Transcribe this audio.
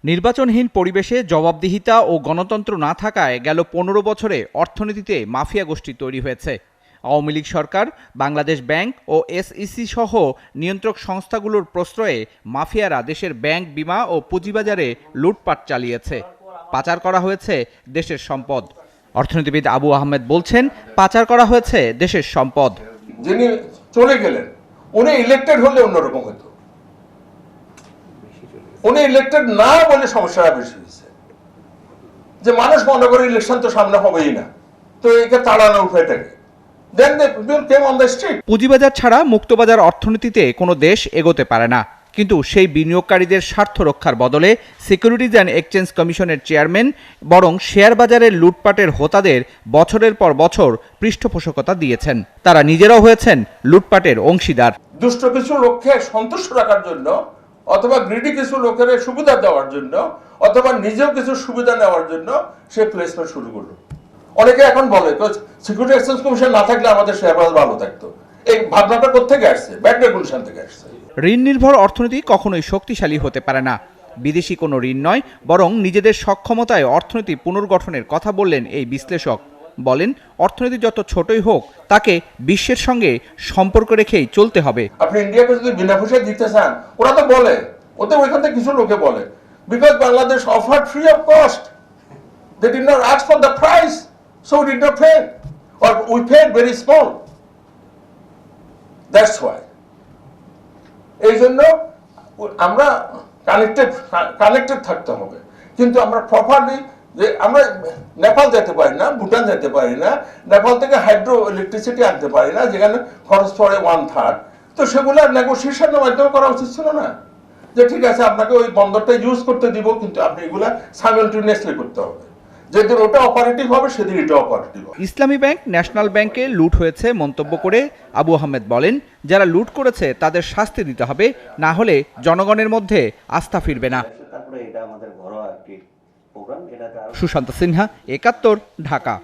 নির্বাচনহীন পরিবেশে জবাবদিহিতা ও গণতন্ত্র না থাকায় গেল ১৫ বছরে অর্থনীতিতে মাফিয়া গোষ্ঠী তৈরি হয়েছে। আওয়ামী লীগ সরকার, বাংলাদেশ ব্যাংক ও এসইসি সহ নিয়ন্ত্রক সংস্থাগুলোর প্রশ্রয়ে মাফিয়ারা দেশের ব্যাংক, বিমা ও পুঁজিবাজারে লুটপাট চালিয়েছে। পাচার করা হয়েছে দেশের সম্পদ। অর্থনীতিবিদ আবু আহমেদ বলছেন, পাচার করা হয়েছে দেশের সম্পদ। যিনি চলে গেলেন উনি ইলেক্টেড হলে অন্যরকম হতো, উনি ইলেক্টেড না বলে সমস্যাটা বেশি হয়েছে। যে মানুষ মনে করে ইলেকশন তো সামনে হবেই না, তো একে তাড়ানোর উপায়টাকে পুঁজিবাজার ছাড়া মুক্তবাজার অর্থনীতিতে কোনো দেশ এগোতে পারে না। কিন্তু সেই বিনিয়োগকারীদের স্বার্থ রক্ষার বদলে সিকিউরিটিজ অ্যান্ড এক্সচেঞ্জ কমিশনের চেয়ারম্যান বরং শেয়ার বাজারের লুটপাটের হোতাদের বছরের পর বছর পৃষ্ঠপোষকতা দিয়েছেন। তারা নিজেরাও হয়েছেন লুটপাটের অংশীদার। দুষ্ট কিছু লোককে সন্তুষ্ট রাখার জন্য, অথবা গ্রিডি কিছু লোকের সুবিধা দেওয়ার জন্য, অথবা নিজেও কিছু সুবিধা নেওয়ার জন্য সে প্লেসমেন্ট শুরু করলো। অনেকে এখন বলে সিকিউরিটি এক্সচেঞ্জ কমিশন না থাকলে আমাদের শেয়ার বাজার ভালো থাকতো। এই ভাবনাটা কোত্থেকে আসছে? ব্যাংক রেগুলেশন থেকে আসছে। ঋণ নির্ভর অর্থনীতি কখনোই শক্তিশালী হতে পারে না। বিদেশি কোনো ঋণ নয়, বরং নিজেদের সক্ষমতায় অর্থনীতি পুনর্গঠনের কথা বললেন এই বিশ্লেষক। বলেন, অর্থনীতি যত ছোটই হোক তাকে বিশ্বের সঙ্গে সম্পর্ক রেখেই চলতে হবে। আপনি ইন্ডিয়াকে যদি বিনা পয়সায় দিতে চান, ওরা তো বলে, ওদের ওইখান থেকে কিছু লোকে বলে, because Bangladesh offered free of cost, they did not ask for the price, so we did not pay, or we paid very small. That's why. এই জন্য আমরা কানেক্টেড থাকতে হবে, কিন্তু আমরা প্রপারলি, যে আমরা নেপাল যেতে পারি না, ভুটান যেতে পারি না, নেপাল থেকে হাইড্রো ইলেকট্রিসিটি আনতে পারি না, যেখানে খরচ পড়ে 1/3, তো সেগুলো নেগোসিয়েশনের মাধ্যমে করা উচিত ছিল না? যে ঠিক আছে, আপনাকে ওই বন্দরটা ইউজ করতে দিব, কিন্তু আপনি এগুলা সাইমালটেনিয়াসলি করতে হবে। যেদিন ওটা অপারেটিভ হবে সেদিন এটা অপারেটিভ হবে। ইসলামী ব্যাংক, ন্যাশনাল ব্যাংকে লুট হয়েছে মন্তব্য করে আবু আহমেদ বলেন, যারা লুট করেছে তাদের শাস্তি দিতে হবে, না হলে জনগণের মধ্যে আস্থা ফিরবে না। সুশান্ত সিনহা, ৭১, ঢাকা।